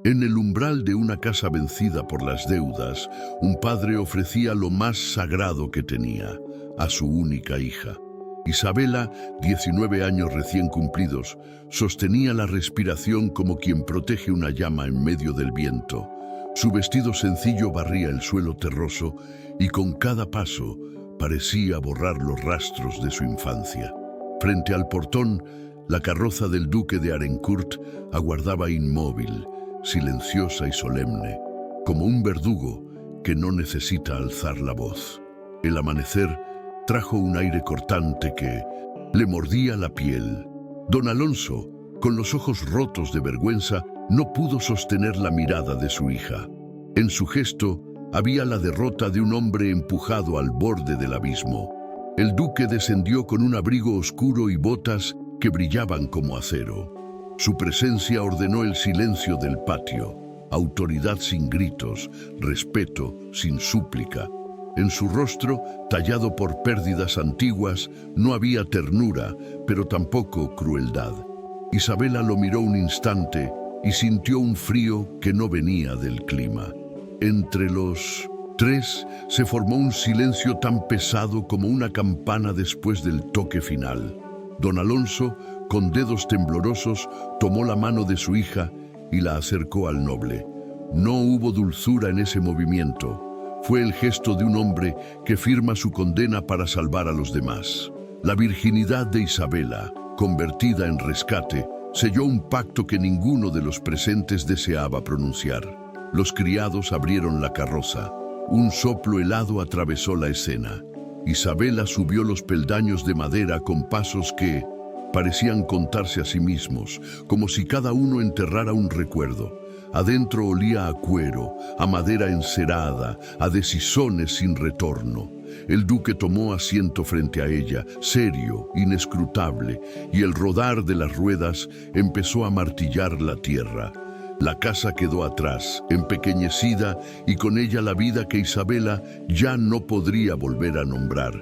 En el umbral de una casa vencida por las deudas, un padre ofrecía lo más sagrado que tenía, a su única hija. Isabela, 19 años recién cumplidos, sostenía la respiración como quien protege una llama en medio del viento. Su vestido sencillo barría el suelo terroso y con cada paso parecía borrar los rastros de su infancia. Frente al portón, la carroza del duque de Arencourt aguardaba inmóvil, silenciosa y solemne, como un verdugo que no necesita alzar la voz. El amanecer trajo un aire cortante que le mordía la piel. Don Alonso, con los ojos rotos de vergüenza, no pudo sostener la mirada de su hija. En su gesto había la derrota de un hombre empujado al borde del abismo. El duque descendió con un abrigo oscuro y botas que brillaban como acero. Su presencia ordenó el silencio del patio, autoridad sin gritos, respeto sin súplica. En su rostro, tallado por pérdidas antiguas, no había ternura, pero tampoco crueldad. Isabela lo miró un instante y sintió un frío que no venía del clima. Entre los tres se formó un silencio tan pesado como una campana después del toque final. Don Alonso, con dedos temblorosos, tomó la mano de su hija y la acercó al noble. No hubo dulzura en ese movimiento. Fue el gesto de un hombre que firma su condena para salvar a los demás. La virginidad de Isabela, convertida en rescate, selló un pacto que ninguno de los presentes deseaba pronunciar. Los criados abrieron la carroza. Un soplo helado atravesó la escena. Isabela subió los peldaños de madera con pasos que parecían contarse a sí mismos, como si cada uno enterrara un recuerdo. Adentro olía a cuero, a madera encerada, a decisiones sin retorno. El duque tomó asiento frente a ella, serio, inescrutable, y el rodar de las ruedas empezó a martillar la tierra. La casa quedó atrás, empequeñecida, y con ella la vida que Isabela ya no podría volver a nombrar.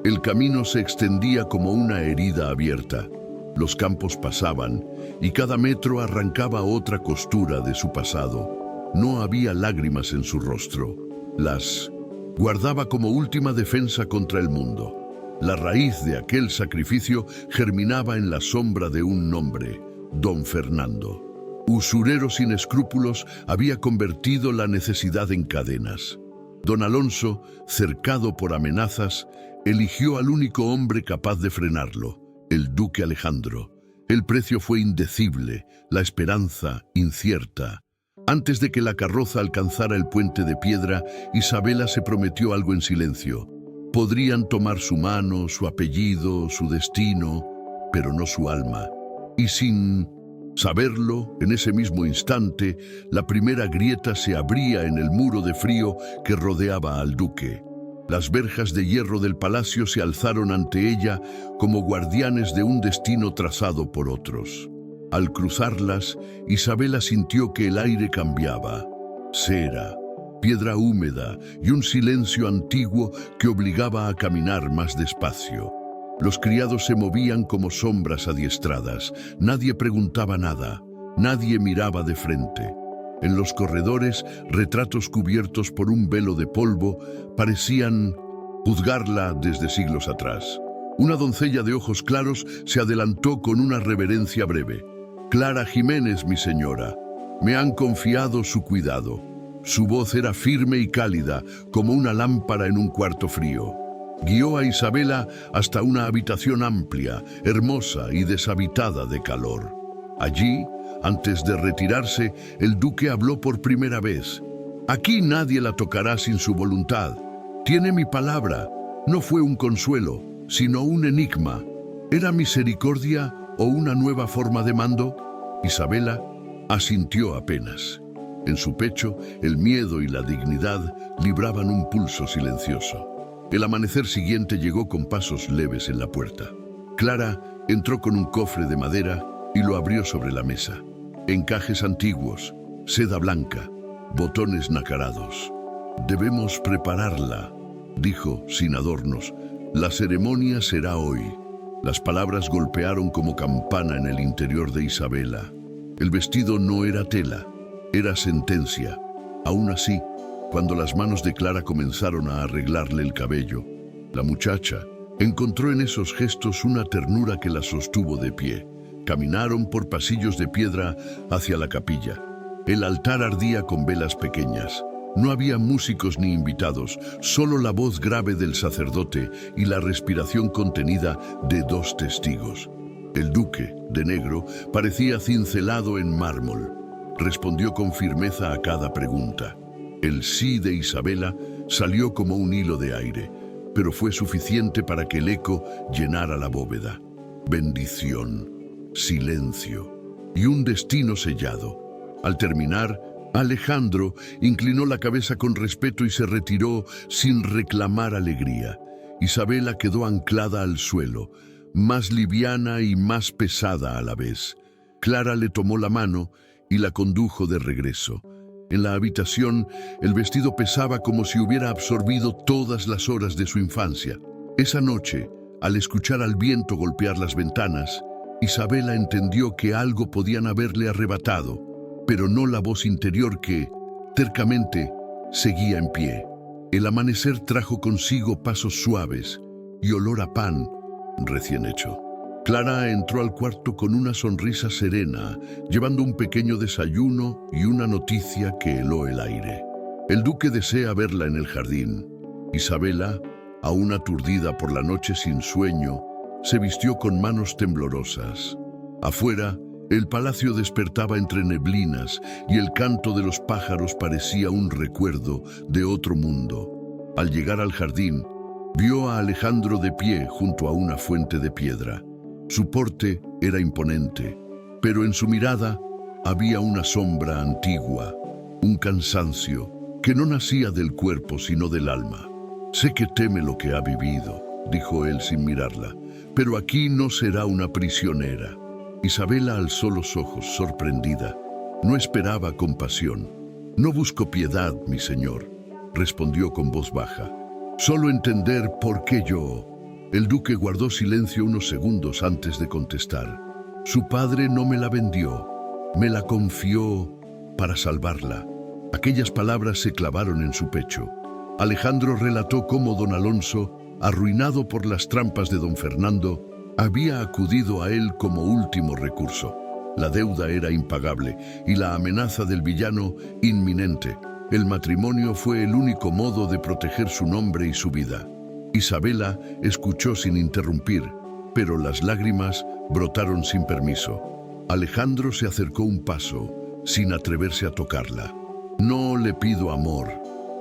El camino se extendía como una herida abierta. Los campos pasaban, y cada metro arrancaba otra costura de su pasado. No había lágrimas en su rostro. Las guardaba como última defensa contra el mundo. La raíz de aquel sacrificio germinaba en la sombra de un nombre, Don Fernando. Usurero sin escrúpulos, había convertido la necesidad en cadenas. Don Alonso, cercado por amenazas, eligió al único hombre capaz de frenarlo, el duque Alejandro. El precio fue indecible, la esperanza incierta. Antes de que la carroza alcanzara el puente de piedra, Isabela se prometió algo en silencio. Podrían tomar su mano, su apellido, su destino, pero no su alma. Y sin saberlo, en ese mismo instante, la primera grieta se abría en el muro de frío que rodeaba al duque. Las verjas de hierro del palacio se alzaron ante ella como guardianes de un destino trazado por otros. Al cruzarlas, Isabela sintió que el aire cambiaba. Cera, piedra húmeda y un silencio antiguo que obligaba a caminar más despacio. Los criados se movían como sombras adiestradas. Nadie preguntaba nada, nadie miraba de frente. En los corredores, retratos cubiertos por un velo de polvo parecían juzgarla desde siglos atrás. Una doncella de ojos claros se adelantó con una reverencia breve. «Clara Jiménez, mi señora, me han confiado su cuidado». Su voz era firme y cálida, como una lámpara en un cuarto frío. Guió a Isabela hasta una habitación amplia, hermosa y deshabitada de calor. Allí, antes de retirarse, el duque habló por primera vez. «Aquí nadie la tocará sin su voluntad. Tiene mi palabra. No fue un consuelo, sino un enigma. ¿Era misericordia o una nueva forma de mando?» Isabela asintió apenas. En su pecho, el miedo y la dignidad libraban un pulso silencioso. El amanecer siguiente llegó con pasos leves en la puerta. Clara entró con un cofre de madera y lo abrió sobre la mesa. Encajes antiguos, seda blanca, botones nacarados. «Debemos prepararla», dijo sin adornos. «La ceremonia será hoy». Las palabras golpearon como campana en el interior de Isabela. El vestido no era tela, Era sentencia. Aún así, cuando las manos de Clara comenzaron a arreglarle el cabello, la muchacha encontró en esos gestos una ternura que la sostuvo de pie. Caminaron por pasillos de piedra hacia la capilla. El altar ardía con velas pequeñas. No había músicos ni invitados, solo la voz grave del sacerdote y la respiración contenida de dos testigos. El duque, de negro, parecía cincelado en mármol. Respondió con firmeza a cada pregunta. El sí de Isabela salió como un hilo de aire, pero fue suficiente para que el eco llenara la bóveda. Bendición, silencio y un destino sellado. Al terminar, Alejandro inclinó la cabeza con respeto y se retiró sin reclamar alegría. Isabela quedó anclada al suelo, más liviana y más pesada a la vez. Clara le tomó la mano y la condujo de regreso. En la habitación, el vestido pesaba como si hubiera absorbido todas las horas de su infancia. Esa noche, al escuchar al viento golpear las ventanas, Isabela entendió que algo podían haberle arrebatado, pero no la voz interior que, tercamente, seguía en pie. El amanecer trajo consigo pasos suaves y olor a pan recién hecho. Clara entró al cuarto con una sonrisa serena, llevando un pequeño desayuno y una noticia que heló el aire. El duque desea verla en el jardín. Isabela, aún aturdida por la noche sin sueño, se vistió con manos temblorosas. Afuera, el palacio despertaba entre neblinas y el canto de los pájaros parecía un recuerdo de otro mundo. Al llegar al jardín, vio a Alejandro de pie junto a una fuente de piedra. Su porte era imponente, pero en su mirada había una sombra antigua, un cansancio que no nacía del cuerpo sino del alma. «Sé que teme lo que ha vivido», dijo él sin mirarla, «pero aquí no será una prisionera». Isabela alzó los ojos, sorprendida. No esperaba compasión. «No busco piedad, mi señor», respondió con voz baja. «Solo entender por qué yo». El duque guardó silencio unos segundos antes de contestar. «Su padre no me la vendió, me la confió para salvarla». Aquellas palabras se clavaron en su pecho. Alejandro relató cómo don Alonso, arruinado por las trampas de don Fernando, había acudido a él como último recurso. La deuda era impagable y la amenaza del villano inminente. El matrimonio fue el único modo de proteger su nombre y su vida. Isabela escuchó sin interrumpir, pero las lágrimas brotaron sin permiso. Alejandro se acercó un paso, sin atreverse a tocarla. «No le pido amor»,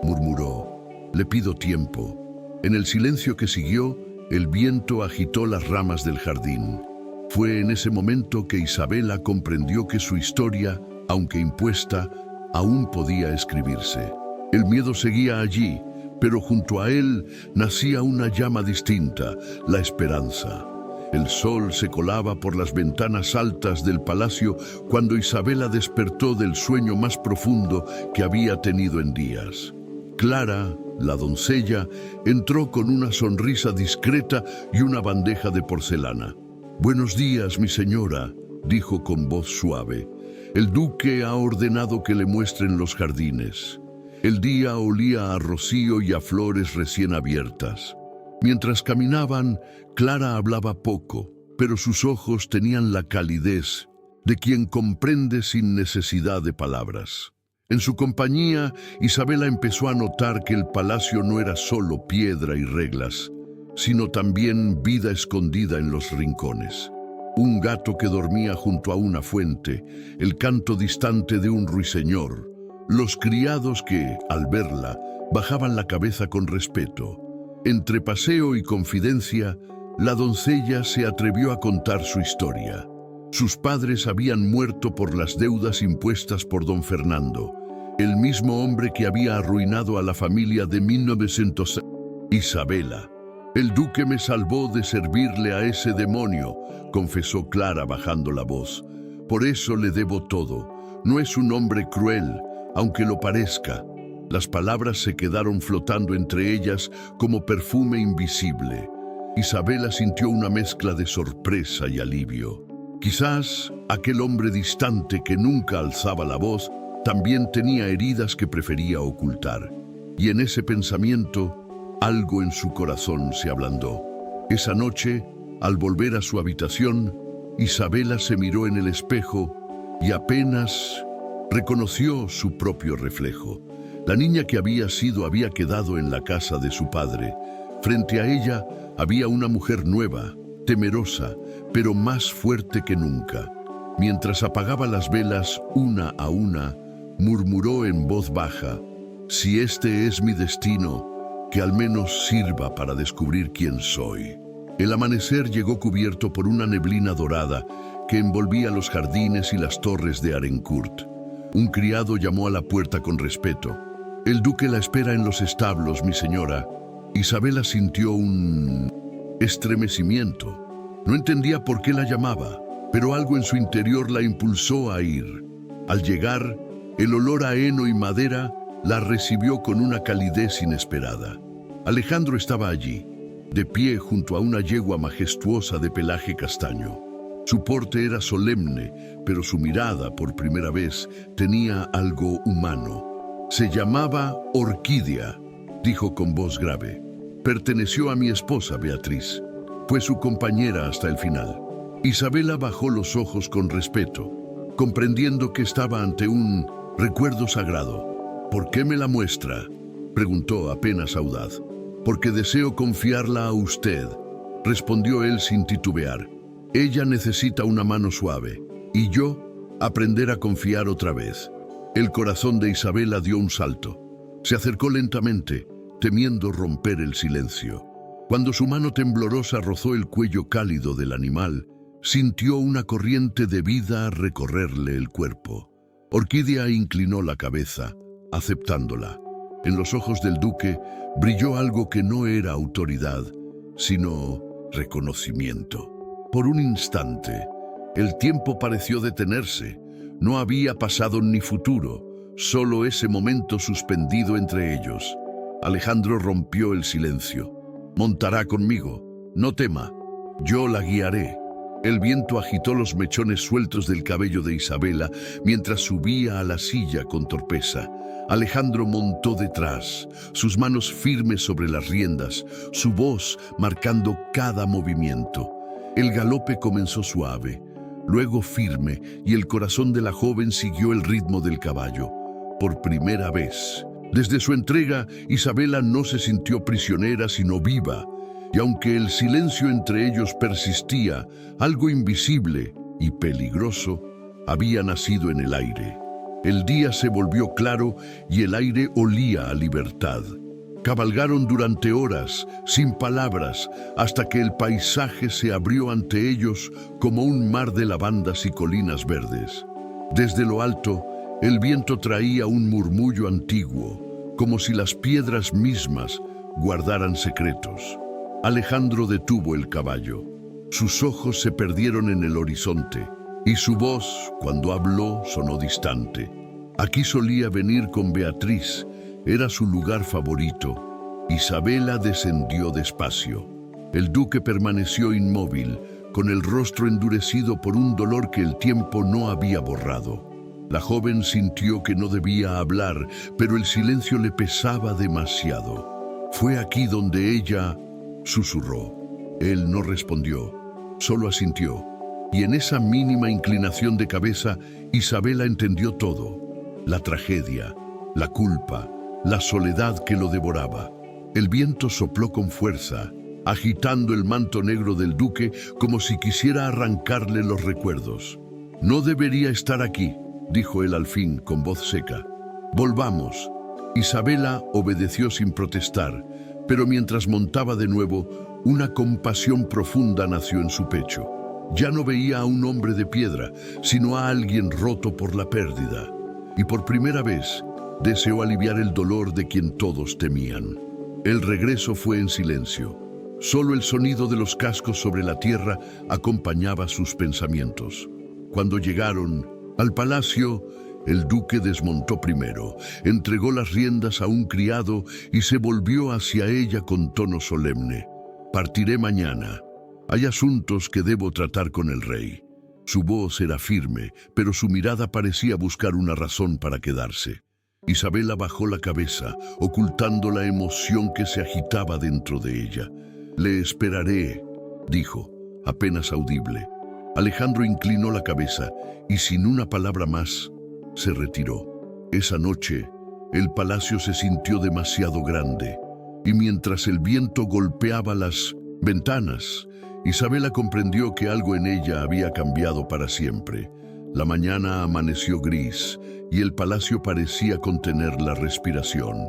murmuró, «le pido tiempo». En el silencio que siguió, el viento agitó las ramas del jardín. Fue en ese momento que Isabela comprendió que su historia, aunque impuesta, aún podía escribirse. El miedo seguía allí, pero junto a él nacía una llama distinta, la esperanza. El sol se colaba por las ventanas altas del palacio cuando Isabela despertó del sueño más profundo que había tenido en días. Clara, la doncella, entró con una sonrisa discreta y una bandeja de porcelana. «Buenos días, mi señora», dijo con voz suave. «El duque ha ordenado que le muestren los jardines». El día olía a rocío y a flores recién abiertas. Mientras caminaban, Clara hablaba poco, pero sus ojos tenían la calidez de quien comprende sin necesidad de palabras. En su compañía, Isabela empezó a notar que el palacio no era solo piedra y reglas, sino también vida escondida en los rincones. Un gato que dormía junto a una fuente, el canto distante de un ruiseñor, los criados que, al verla, bajaban la cabeza con respeto. Entre paseo y confidencia, la doncella se atrevió a contar su historia. Sus padres habían muerto por las deudas impuestas por don Fernando, el mismo hombre que había arruinado a la familia de 1900. «Isabela, el duque me salvó de servirle a ese demonio», confesó Clara bajando la voz. «Por eso le debo todo. No es un hombre cruel, aunque lo parezca». Las palabras se quedaron flotando entre ellas como perfume invisible. Isabela sintió una mezcla de sorpresa y alivio. Quizás aquel hombre distante que nunca alzaba la voz también tenía heridas que prefería ocultar. Y en ese pensamiento, algo en su corazón se ablandó. Esa noche, al volver a su habitación, Isabela se miró en el espejo y apenas reconoció su propio reflejo. La niña que había sido había quedado en la casa de su padre. Frente a ella había una mujer nueva, temerosa, pero más fuerte que nunca. Mientras apagaba las velas una a una, murmuró en voz baja: «Si este es mi destino, que al menos sirva para descubrir quién soy». El amanecer llegó cubierto por una neblina dorada que envolvía los jardines y las torres de Arencourt. Un criado llamó a la puerta con respeto. «El duque la espera en los establos, mi señora». Isabela sintió un estremecimiento. No entendía por qué la llamaba, pero algo en su interior la impulsó a ir. Al llegar, el olor a heno y madera la recibió con una calidez inesperada. Alejandro estaba allí, de pie junto a una yegua majestuosa de pelaje castaño. Su porte era solemne, pero su mirada, por primera vez, tenía algo humano. «Se llamaba Orquídea», dijo con voz grave. «Perteneció a mi esposa, Beatriz. Fue su compañera hasta el final». Isabela bajó los ojos con respeto, comprendiendo que estaba ante un recuerdo sagrado. «¿Por qué me la muestra?», preguntó apenas audaz. «Porque deseo confiarla a usted», respondió él sin titubear. «Ella necesita una mano suave, y yo aprender a confiar otra vez». El corazón de Isabela dio un salto. Se acercó lentamente, temiendo romper el silencio. Cuando su mano temblorosa rozó el cuello cálido del animal, sintió una corriente de vida recorrerle el cuerpo. Orquídea inclinó la cabeza, aceptándola. En los ojos del duque brilló algo que no era autoridad, sino reconocimiento. Por un instante, el tiempo pareció detenerse. No había pasado ni futuro, solo ese momento suspendido entre ellos. Alejandro rompió el silencio. «Montará conmigo, no tema, yo la guiaré». El viento agitó los mechones sueltos del cabello de Isabela mientras subía a la silla con torpeza. Alejandro montó detrás, sus manos firmes sobre las riendas, su voz marcando cada movimiento. El galope comenzó suave, luego firme, y el corazón de la joven siguió el ritmo del caballo. Por primera vez, desde su entrega, Isabela no se sintió prisionera sino viva, y aunque el silencio entre ellos persistía, algo invisible y peligroso había nacido en el aire. El día se volvió claro y el aire olía a libertad. Cabalgaron durante horas, sin palabras, hasta que el paisaje se abrió ante ellos como un mar de lavandas y colinas verdes. Desde lo alto, el viento traía un murmullo antiguo, como si las piedras mismas guardaran secretos. Alejandro detuvo el caballo. Sus ojos se perdieron en el horizonte, y su voz, cuando habló, sonó distante. Aquí solía venir con Beatriz. Era su lugar favorito. Isabela descendió despacio. El duque permaneció inmóvil, con el rostro endurecido por un dolor que el tiempo no había borrado. La joven sintió que no debía hablar, pero el silencio le pesaba demasiado. Fue aquí donde ella susurró. Él no respondió, solo asintió. Y en esa mínima inclinación de cabeza, Isabela entendió todo. La tragedia, la culpa, la soledad que lo devoraba. El viento sopló con fuerza, agitando el manto negro del duque como si quisiera arrancarle los recuerdos. «No debería estar aquí», dijo él al fin con voz seca. «Volvamos». Isabela obedeció sin protestar, pero mientras montaba de nuevo, una compasión profunda nació en su pecho. Ya no veía a un hombre de piedra, sino a alguien roto por la pérdida. Y por primera vez, deseó aliviar el dolor de quien todos temían. El regreso fue en silencio. Solo el sonido de los cascos sobre la tierra acompañaba sus pensamientos. Cuando llegaron al palacio, el duque desmontó primero, entregó las riendas a un criado y se volvió hacia ella con tono solemne. «Partiré mañana. Hay asuntos que debo tratar con el rey». Su voz era firme, pero su mirada parecía buscar una razón para quedarse. Isabela bajó la cabeza, ocultando la emoción que se agitaba dentro de ella. «Le esperaré», dijo, apenas audible. Alejandro inclinó la cabeza y sin una palabra más, se retiró. Esa noche, el palacio se sintió demasiado grande, y mientras el viento golpeaba las ventanas, Isabela comprendió que algo en ella había cambiado para siempre. La mañana amaneció gris y el palacio parecía contener la respiración.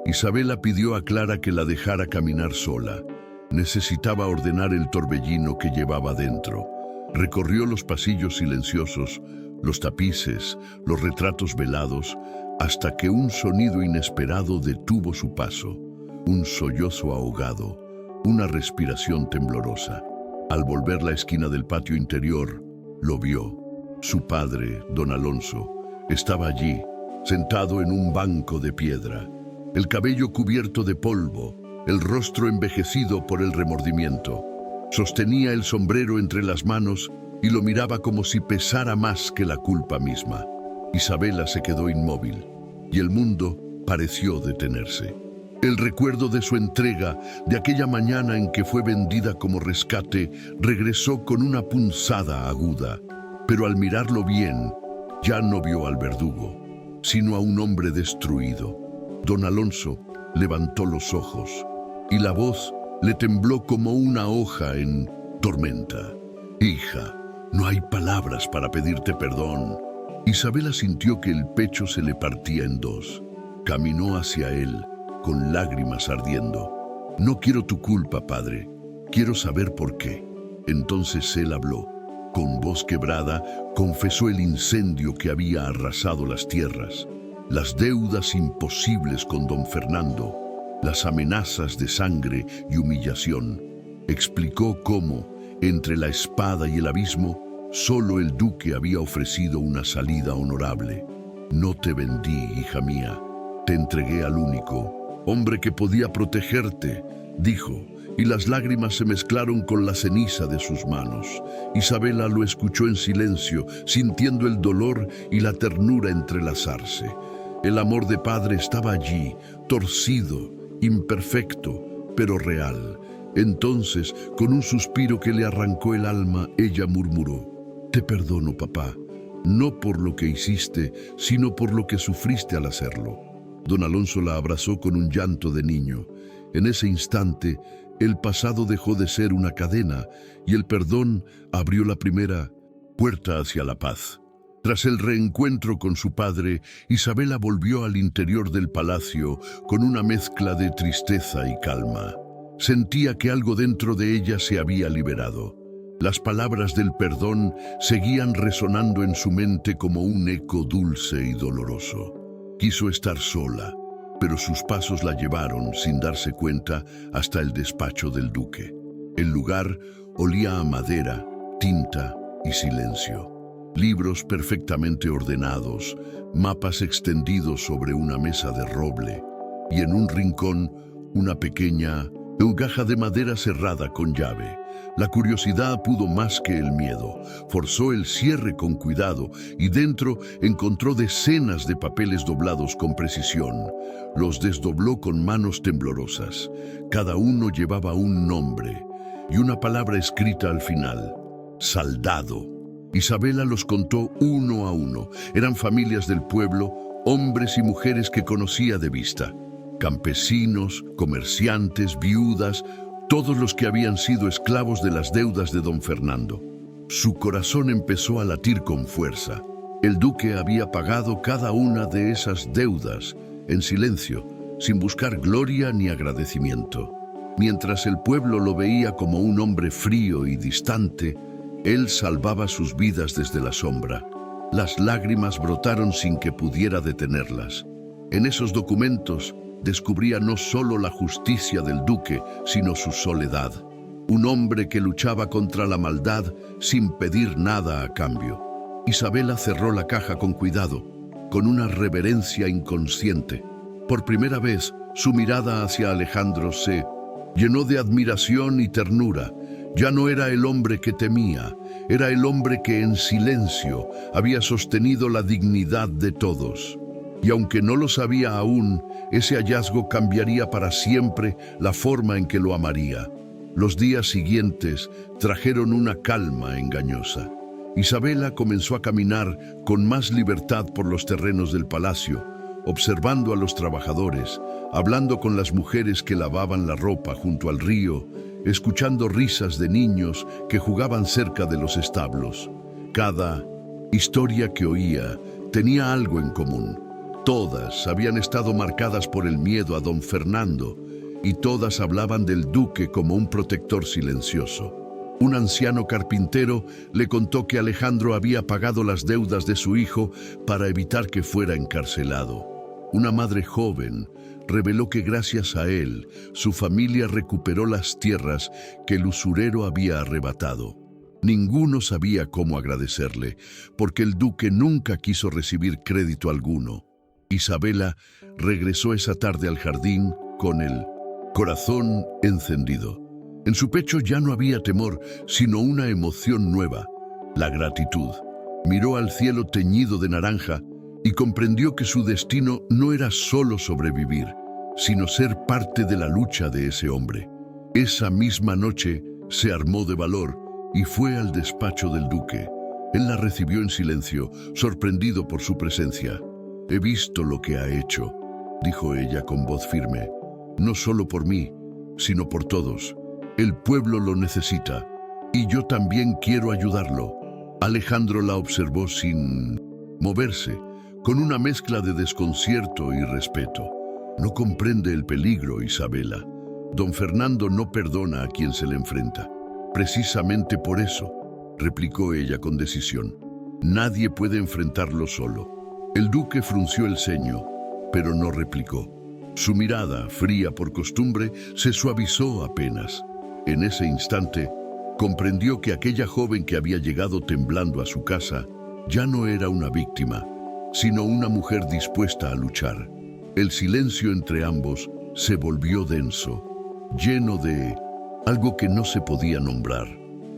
Isabela pidió a Clara que la dejara caminar sola. Necesitaba ordenar el torbellino que llevaba dentro. Recorrió los pasillos silenciosos, los tapices, los retratos velados, hasta que un sonido inesperado detuvo su paso. Un sollozo ahogado, una respiración temblorosa. Al volver la esquina del patio interior, lo vio. Su padre, don Alonso, estaba allí, sentado en un banco de piedra, el cabello cubierto de polvo, el rostro envejecido por el remordimiento. Sostenía el sombrero entre las manos y lo miraba como si pesara más que la culpa misma. Isabela se quedó inmóvil y el mundo pareció detenerse. El recuerdo de su entrega, de aquella mañana en que fue vendida como rescate, regresó con una punzada aguda. Pero al mirarlo bien, ya no vio al verdugo, sino a un hombre destruido. Don Alonso levantó los ojos y la voz le tembló como una hoja en tormenta. «Hija, no hay palabras para pedirte perdón». Isabela sintió que el pecho se le partía en dos. Caminó hacia él, con lágrimas ardiendo. «No quiero tu culpa, padre. Quiero saber por qué». Entonces él habló. Con voz quebrada, confesó el incendio que había arrasado las tierras, las deudas imposibles con don Fernando, las amenazas de sangre y humillación. Explicó cómo, entre la espada y el abismo, solo el duque había ofrecido una salida honorable. «No te vendí, hija mía, te entregué al único hombre que podía protegerte», dijo, y las lágrimas se mezclaron con la ceniza de sus manos. Isabela lo escuchó en silencio, sintiendo el dolor y la ternura entrelazarse. El amor de padre estaba allí, torcido, imperfecto, pero real. Entonces, con un suspiro que le arrancó el alma, ella murmuró: «Te perdono, papá, no por lo que hiciste, sino por lo que sufriste al hacerlo». Don Alonso la abrazó con un llanto de niño. En ese instante, el pasado dejó de ser una cadena y el perdón abrió la primera puerta hacia la paz. Tras el reencuentro con su padre, Isabela volvió al interior del palacio con una mezcla de tristeza y calma. Sentía que algo dentro de ella se había liberado. Las palabras del perdón seguían resonando en su mente como un eco dulce y doloroso. Quiso estar sola, pero sus pasos la llevaron, sin darse cuenta, hasta el despacho del duque. El lugar olía a madera, tinta y silencio. Libros perfectamente ordenados, mapas extendidos sobre una mesa de roble, y en un rincón una pequeña caja de madera cerrada con llave. La curiosidad pudo más que el miedo. Forzó el cierre con cuidado y dentro encontró decenas de papeles doblados con precisión. Los desdobló con manos temblorosas. Cada uno llevaba un nombre y una palabra escrita al final: Saldado. Isabela los contó uno a uno. Eran familias del pueblo, hombres y mujeres que conocía de vista. Campesinos, comerciantes, viudas, todos los que habían sido esclavos de las deudas de don Fernando. Su corazón empezó a latir con fuerza. El duque había pagado cada una de esas deudas, en silencio, sin buscar gloria ni agradecimiento. Mientras el pueblo lo veía como un hombre frío y distante, él salvaba sus vidas desde la sombra. Las lágrimas brotaron sin que pudiera detenerlas. En esos documentos descubría no solo la justicia del duque, sino su soledad. Un hombre que luchaba contra la maldad sin pedir nada a cambio. Isabela cerró la caja con cuidado, con una reverencia inconsciente. Por primera vez, su mirada hacia Alejandro se llenó de admiración y ternura, Ya no era el hombre que temía, era el hombre que en silencio había sostenido la dignidad de todos. Y aunque no lo sabía aún, ese hallazgo cambiaría para siempre la forma en que lo amaría. Los días siguientes trajeron una calma engañosa. Isabela comenzó a caminar con más libertad por los terrenos del palacio, observando a los trabajadores, hablando con las mujeres que lavaban la ropa junto al río, escuchando risas de niños que jugaban cerca de los establos. Cada historia que oía tenía algo en común. Todas habían estado marcadas por el miedo a don Fernando y todas hablaban del duque como un protector silencioso. Un anciano carpintero le contó que Alejandro había pagado las deudas de su hijo para evitar que fuera encarcelado. Una madre joven reveló que gracias a él, su familia recuperó las tierras que el usurero había arrebatado. Ninguno sabía cómo agradecerle, porque el duque nunca quiso recibir crédito alguno. Isabela regresó esa tarde al jardín con el corazón encendido. En su pecho ya no había temor, sino una emoción nueva, la gratitud. Miró al cielo teñido de naranja y comprendió que su destino no era solo sobrevivir, sino ser parte de la lucha de ese hombre. Esa misma noche se armó de valor y fue al despacho del duque. Él la recibió en silencio, sorprendido por su presencia. «He visto lo que ha hecho», dijo ella con voz firme. «No solo por mí, sino por todos. El pueblo lo necesita, y yo también quiero ayudarlo». Alejandro la observó sin moverse, con una mezcla de desconcierto y respeto. «No comprende el peligro, Isabela. Don Fernando no perdona a quien se le enfrenta». «Precisamente por eso», replicó ella con decisión. «Nadie puede enfrentarlo solo». El duque frunció el ceño, pero no replicó. Su mirada, fría por costumbre, se suavizó apenas. En ese instante, comprendió que aquella joven que había llegado temblando a su casa ya no era una víctima, sino una mujer dispuesta a luchar. El silencio entre ambos se volvió denso, lleno de algo que no se podía nombrar.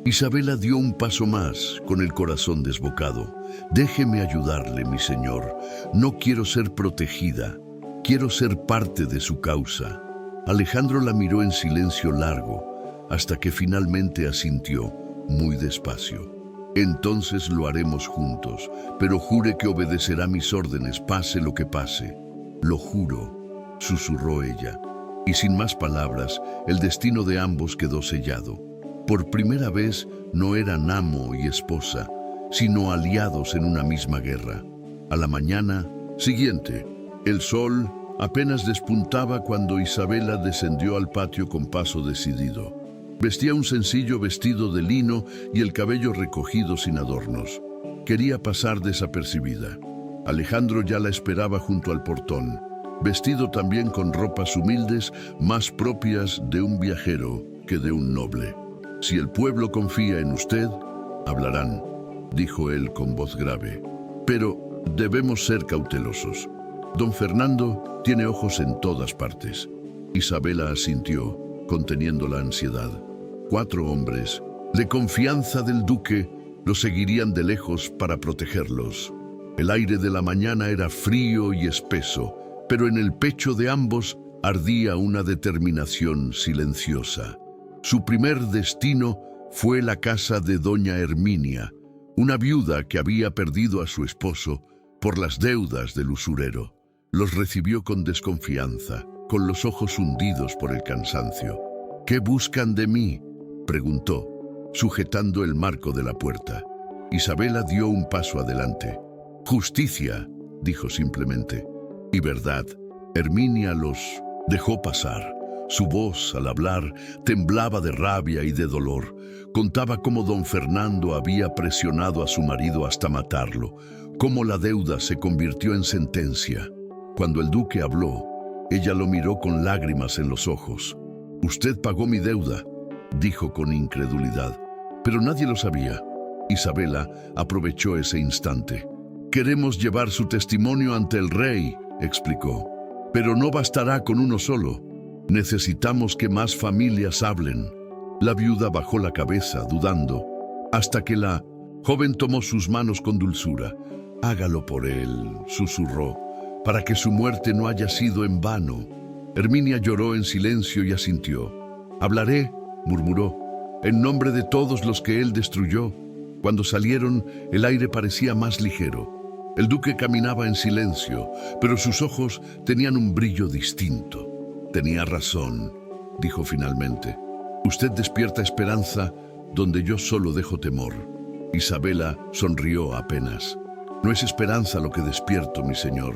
Isabela dio un paso más, con el corazón desbocado. «Déjeme ayudarle, mi señor. No quiero ser protegida. Quiero ser parte de su causa». Alejandro la miró en silencio largo, hasta que finalmente asintió, muy despacio. «Entonces lo haremos juntos, pero jure que obedecerá mis órdenes, pase lo que pase». «Lo juro», susurró ella. Y sin más palabras, el destino de ambos quedó sellado. Por primera vez no eran amo y esposa, sino aliados en una misma guerra. A la mañana siguiente, el sol apenas despuntaba cuando Isabela descendió al patio con paso decidido. Vestía un sencillo vestido de lino y el cabello recogido sin adornos. Quería pasar desapercibida. Alejandro ya la esperaba junto al portón, vestido también con ropas humildes, más propias de un viajero que de un noble. «Si el pueblo confía en usted, hablarán», dijo él con voz grave. «Pero debemos ser cautelosos. Don Fernando tiene ojos en todas partes». Isabela asintió, conteniendo la ansiedad. 4 hombres, de confianza del duque, los seguirían de lejos para protegerlos. El aire de la mañana era frío y espeso, pero en el pecho de ambos ardía una determinación silenciosa. Su primer destino fue la casa de doña Herminia, una viuda que había perdido a su esposo por las deudas del usurero. Los recibió con desconfianza, con los ojos hundidos por el cansancio. «¿Qué buscan de mí?», preguntó, sujetando el marco de la puerta. Isabela dio un paso adelante. «Justicia», dijo simplemente. «Y verdad». Herminia los dejó pasar. Su voz, al hablar, temblaba de rabia y de dolor. Contaba cómo don Fernando había presionado a su marido hasta matarlo, cómo la deuda se convirtió en sentencia. Cuando el duque habló, ella lo miró con lágrimas en los ojos. «Usted pagó mi deuda», dijo con incredulidad, pero nadie lo sabía. Isabela aprovechó ese instante. «Queremos llevar su testimonio ante el rey», explicó, «pero no bastará con uno solo. Necesitamos que más familias hablen». La viuda bajó la cabeza, dudando, hasta que la joven tomó sus manos con dulzura. «Hágalo por él», susurró, «para que su muerte no haya sido en vano». Herminia lloró en silencio y asintió. «Hablaré», murmuró, «en nombre de todos los que él destruyó». Cuando salieron, el aire parecía más ligero. El duque caminaba en silencio, pero sus ojos tenían un brillo distinto. «Tenía razón», dijo finalmente. «Usted despierta esperanza donde yo solo dejo temor». Isabela sonrió apenas. «No es esperanza lo que despierto, mi señor,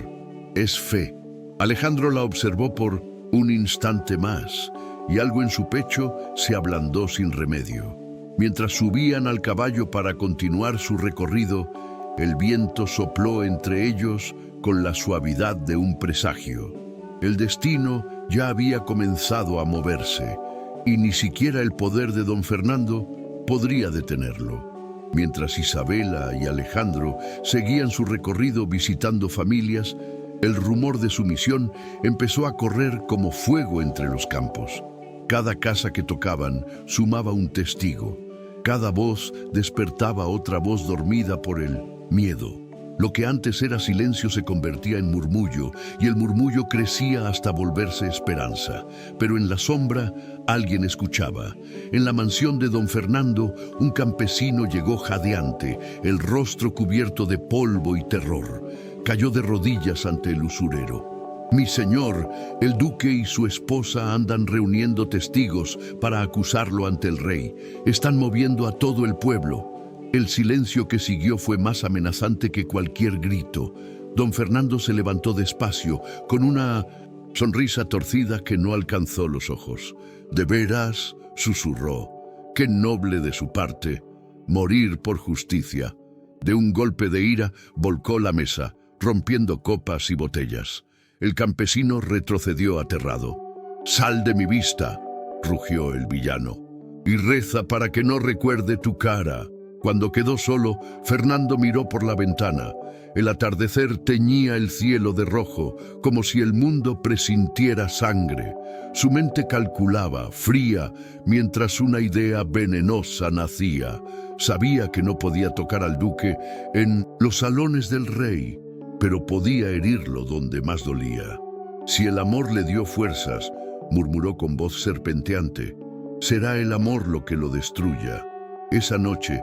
es fe». Alejandro la observó por un instante más, y algo en su pecho se ablandó sin remedio. Mientras subían al caballo para continuar su recorrido, el viento sopló entre ellos con la suavidad de un presagio. El destino ya había comenzado a moverse, y ni siquiera el poder de don Fernando podría detenerlo. Mientras Isabela y Alejandro seguían su recorrido visitando familias, el rumor de su misión empezó a correr como fuego entre los campos. Cada casa que tocaban sumaba un testigo. Cada voz despertaba otra voz dormida por el miedo. Lo que antes era silencio se convertía en murmullo, y el murmullo crecía hasta volverse esperanza. Pero en la sombra alguien escuchaba. En la mansión de don Fernando, un campesino llegó jadeante, el rostro cubierto de polvo y terror. Cayó de rodillas ante el usurero. «Mi señor, el duque y su esposa andan reuniendo testigos para acusarlo ante el rey. Están moviendo a todo el pueblo». El silencio que siguió fue más amenazante que cualquier grito. Don Fernando se levantó despacio, con una sonrisa torcida que no alcanzó los ojos. «¿De veras?», susurró. «Qué noble de su parte, morir por justicia». De un golpe de ira, volcó la mesa, rompiendo copas y botellas. El campesino retrocedió aterrado. «Sal de mi vista», rugió el villano, «y reza para que no recuerde tu cara». Cuando quedó solo, Fernando miró por la ventana. El atardecer teñía el cielo de rojo, como si el mundo presintiera sangre. Su mente calculaba, fría, mientras una idea venenosa nacía. Sabía que no podía tocar al duque en los salones del rey, pero podía herirlo donde más dolía. «Si el amor le dio fuerzas», murmuró con voz serpenteante, «será el amor lo que lo destruya». Esa noche,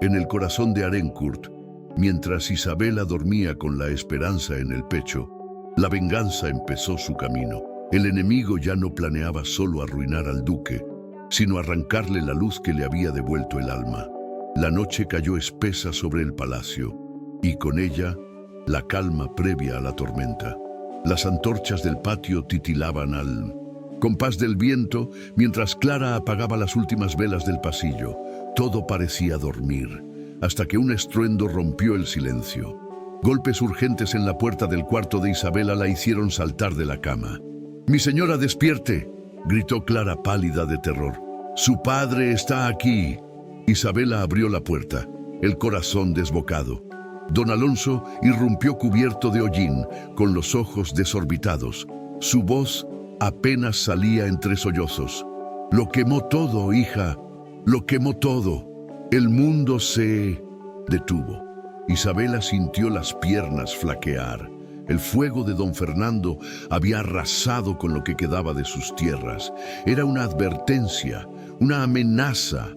en el corazón de Arincourt, mientras Isabela dormía con la esperanza en el pecho, la venganza empezó su camino. El enemigo ya no planeaba solo arruinar al duque, sino arrancarle la luz que le había devuelto el alma. La noche cayó espesa sobre el palacio, y con ella la calma previa a la tormenta. Las antorchas del patio titilaban al compás del viento, mientras Clara apagaba las últimas velas del pasillo. Todo parecía dormir, hasta que un estruendo rompió el silencio. Golpes urgentes en la puerta del cuarto de Isabela la hicieron saltar de la cama. «Mi señora, despierte», gritó Clara pálida de terror. «Su padre está aquí». Isabela abrió la puerta, el corazón desbocado. Don Alonso irrumpió cubierto de hollín, con los ojos desorbitados. Su voz apenas salía entre sollozos. «Lo quemó todo, hija. Lo quemó todo». El mundo se detuvo. Isabela sintió las piernas flaquear. El fuego de don Fernando había arrasado con lo que quedaba de sus tierras. Era una advertencia, una amenaza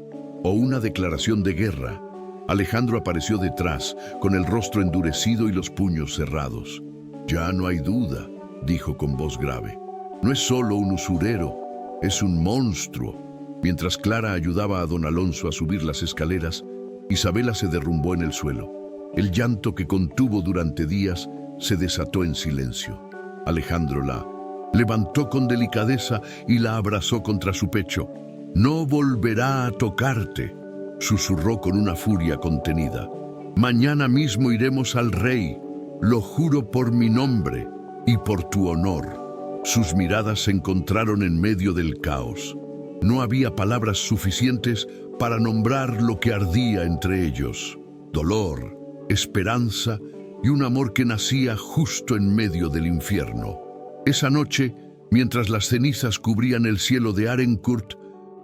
o una declaración de guerra. Alejandro apareció detrás, con el rostro endurecido y los puños cerrados. «Ya no hay duda», dijo con voz grave. «No es solo un usurero, es un monstruo». Mientras Clara ayudaba a don Alonso a subir las escaleras, Isabela se derrumbó en el suelo. El llanto que contuvo durante días se desató en silencio. Alejandro la levantó con delicadeza y la abrazó contra su pecho. «No volverá a tocarte», susurró con una furia contenida. «Mañana mismo iremos al rey, lo juro por mi nombre y por tu honor». Sus miradas se encontraron en medio del caos. No había palabras suficientes para nombrar lo que ardía entre ellos. Dolor, esperanza y un amor que nacía justo en medio del infierno. Esa noche, mientras las cenizas cubrían el cielo de Arincourt,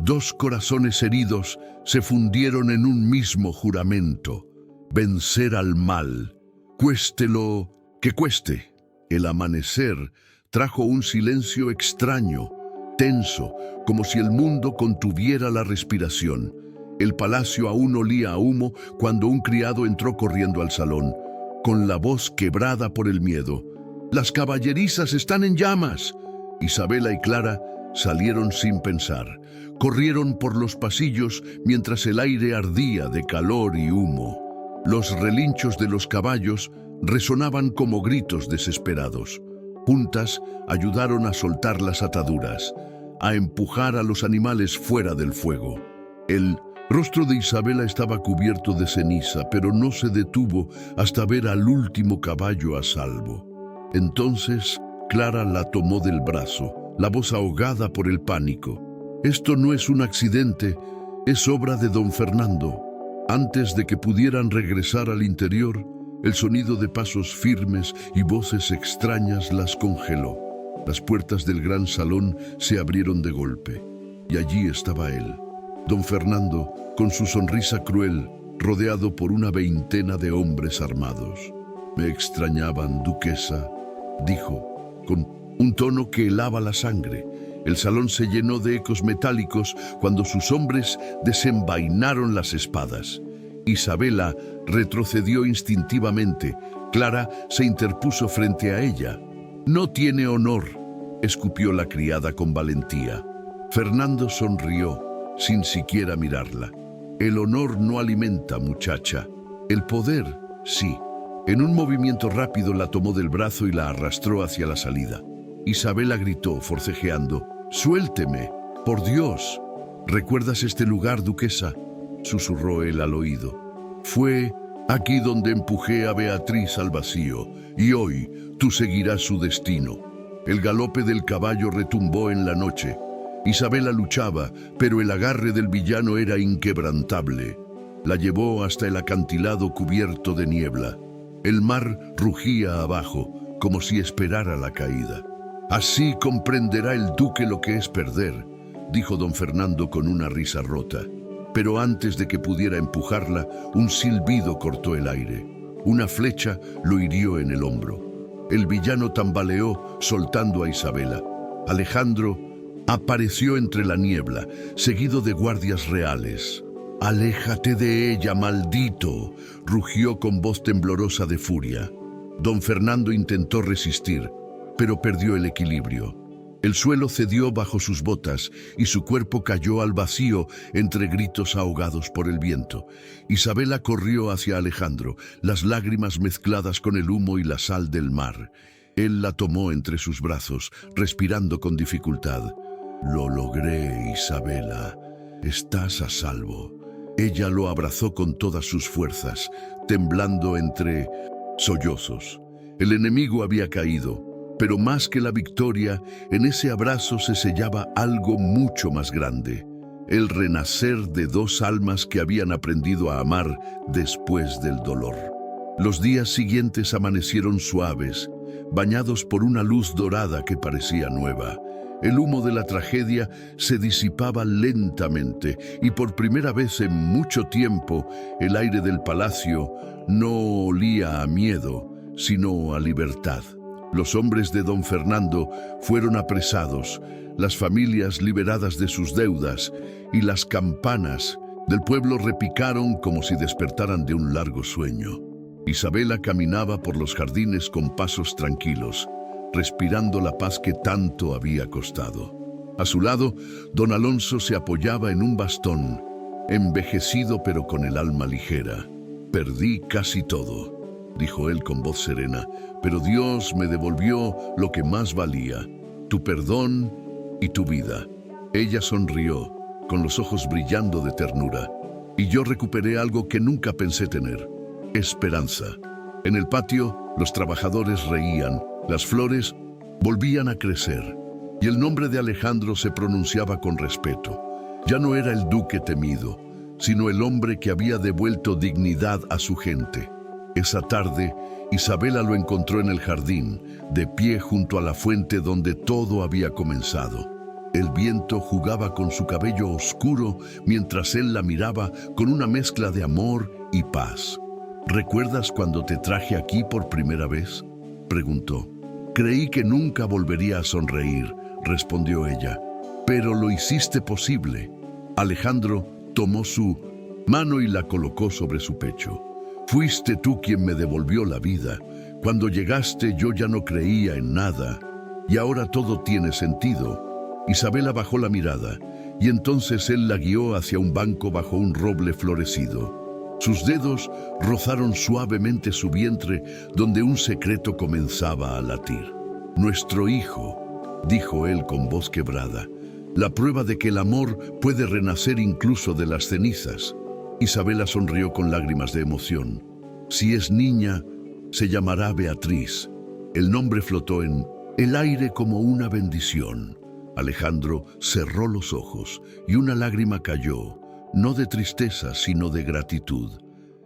Dos corazones heridos se fundieron en un mismo juramento: vencer al mal, cueste lo que cueste. El amanecer trajo un silencio extraño, tenso, como si el mundo contuviera la respiración. El palacio aún olía a humo cuando un criado entró corriendo al salón, con la voz quebrada por el miedo. «¡Las caballerizas están en llamas!». Isabela y Clara salieron sin pensar. Corrieron por los pasillos mientras el aire ardía de calor y humo. Los relinchos de los caballos resonaban como gritos desesperados. Juntas ayudaron a soltar las ataduras, a empujar a los animales fuera del fuego. El rostro de Isabela estaba cubierto de ceniza, pero no se detuvo hasta ver al último caballo a salvo. Entonces Clara la tomó del brazo, la voz ahogada por el pánico. «Esto no es un accidente, es obra de don Fernando». Antes de que pudieran regresar al interior, el sonido de pasos firmes y voces extrañas las congeló. Las puertas del gran salón se abrieron de golpe, y allí estaba él, don Fernando, con su sonrisa cruel, rodeado por una veintena de hombres armados. «Me extrañaban, duquesa», dijo, con un tono que helaba la sangre. El salón se llenó de ecos metálicos cuando sus hombres desenvainaron las espadas. Isabela retrocedió instintivamente. Clara se interpuso frente a ella. «No tiene honor», escupió la criada con valentía. Fernando sonrió, sin siquiera mirarla. «El honor no alimenta, muchacha. El poder, sí». En un movimiento rápido la tomó del brazo y la arrastró hacia la salida. Isabela gritó, forcejeando: «¡Suélteme! ¡Por Dios!». «¿Recuerdas este lugar, duquesa?», susurró él al oído. «Fue aquí donde empujé a Beatriz al vacío, y hoy tú seguirás su destino». El galope del caballo retumbó en la noche. Isabela luchaba, pero el agarre del villano era inquebrantable. La llevó hasta el acantilado cubierto de niebla. El mar rugía abajo, como si esperara la caída. «Así comprenderá el duque lo que es perder», dijo don Fernando con una risa rota. Pero antes de que pudiera empujarla, un silbido cortó el aire. Una flecha lo hirió en el hombro. El villano tambaleó, soltando a Isabela. Alejandro apareció entre la niebla, seguido de guardias reales. «Aléjate de ella, maldito», rugió con voz temblorosa de furia. Don Fernando intentó resistir, pero perdió el equilibrio. El suelo cedió bajo sus botas y su cuerpo cayó al vacío entre gritos ahogados por el viento. Isabela corrió hacia Alejandro, las lágrimas mezcladas con el humo y la sal del mar. Él la tomó entre sus brazos, respirando con dificultad. «Lo logré, Isabela. Estás a salvo». Ella lo abrazó con todas sus fuerzas, temblando entre sollozos. El enemigo había caído, pero más que la victoria, en ese abrazo se sellaba algo mucho más grande: el renacer de dos almas que habían aprendido a amar después del dolor. Los días siguientes amanecieron suaves, bañados por una luz dorada que parecía nueva. El humo de la tragedia se disipaba lentamente y por primera vez en mucho tiempo el aire del palacio no olía a miedo, sino a libertad. Los hombres de don Fernando fueron apresados, las familias liberadas de sus deudas, y las campanas del pueblo repicaron como si despertaran de un largo sueño. Isabela caminaba por los jardines con pasos tranquilos, respirando la paz que tanto había costado. A su lado, don Alonso se apoyaba en un bastón, envejecido pero con el alma ligera. «Perdí casi todo», dijo él con voz serena, «pero Dios me devolvió lo que más valía, tu perdón y tu vida». Ella sonrió, con los ojos brillando de ternura. «Y yo recuperé algo que nunca pensé tener: esperanza». En el patio, los trabajadores reían, las flores volvían a crecer, y el nombre de Alejandro se pronunciaba con respeto. Ya no era el duque temido, sino el hombre que había devuelto dignidad a su gente. Esa tarde, Isabela lo encontró en el jardín, de pie junto a la fuente donde todo había comenzado. El viento jugaba con su cabello oscuro mientras él la miraba con una mezcla de amor y paz. ¿Recuerdas cuando te traje aquí por primera vez?, preguntó. Creí que nunca volvería a sonreír, respondió ella, pero lo hiciste posible. Alejandro tomó su mano y la colocó sobre su pecho. Fuiste tú quien me devolvió la vida. Cuando llegaste yo ya no creía en nada y ahora todo tiene sentido. Isabela bajó la mirada y entonces él la guió hacia un banco bajo un roble florecido. Sus dedos rozaron suavemente su vientre donde un secreto comenzaba a latir. Nuestro hijo, dijo él con voz quebrada, la prueba de que el amor puede renacer incluso de las cenizas. Isabela sonrió con lágrimas de emoción. Si es niña, se llamará Beatriz. El nombre flotó en el aire como una bendición. Alejandro cerró los ojos y una lágrima cayó, no de tristeza, sino de gratitud.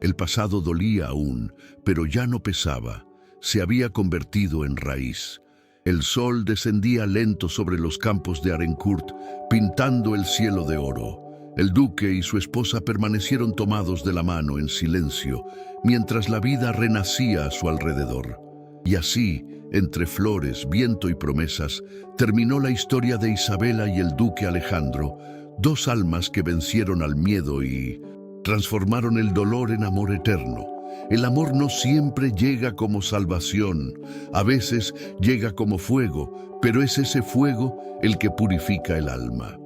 El pasado dolía aún, pero ya no pesaba. Se había convertido en raíz. El sol descendía lento sobre los campos de Arincourt, pintando el cielo de oro. El duque y su esposa permanecieron tomados de la mano en silencio, mientras la vida renacía a su alrededor. Y así, entre flores, viento y promesas, terminó la historia de Isabela y el duque Alejandro, dos almas que vencieron al miedo y transformaron el dolor en amor eterno. El amor no siempre llega como salvación, a veces llega como fuego, pero es ese fuego el que purifica el alma.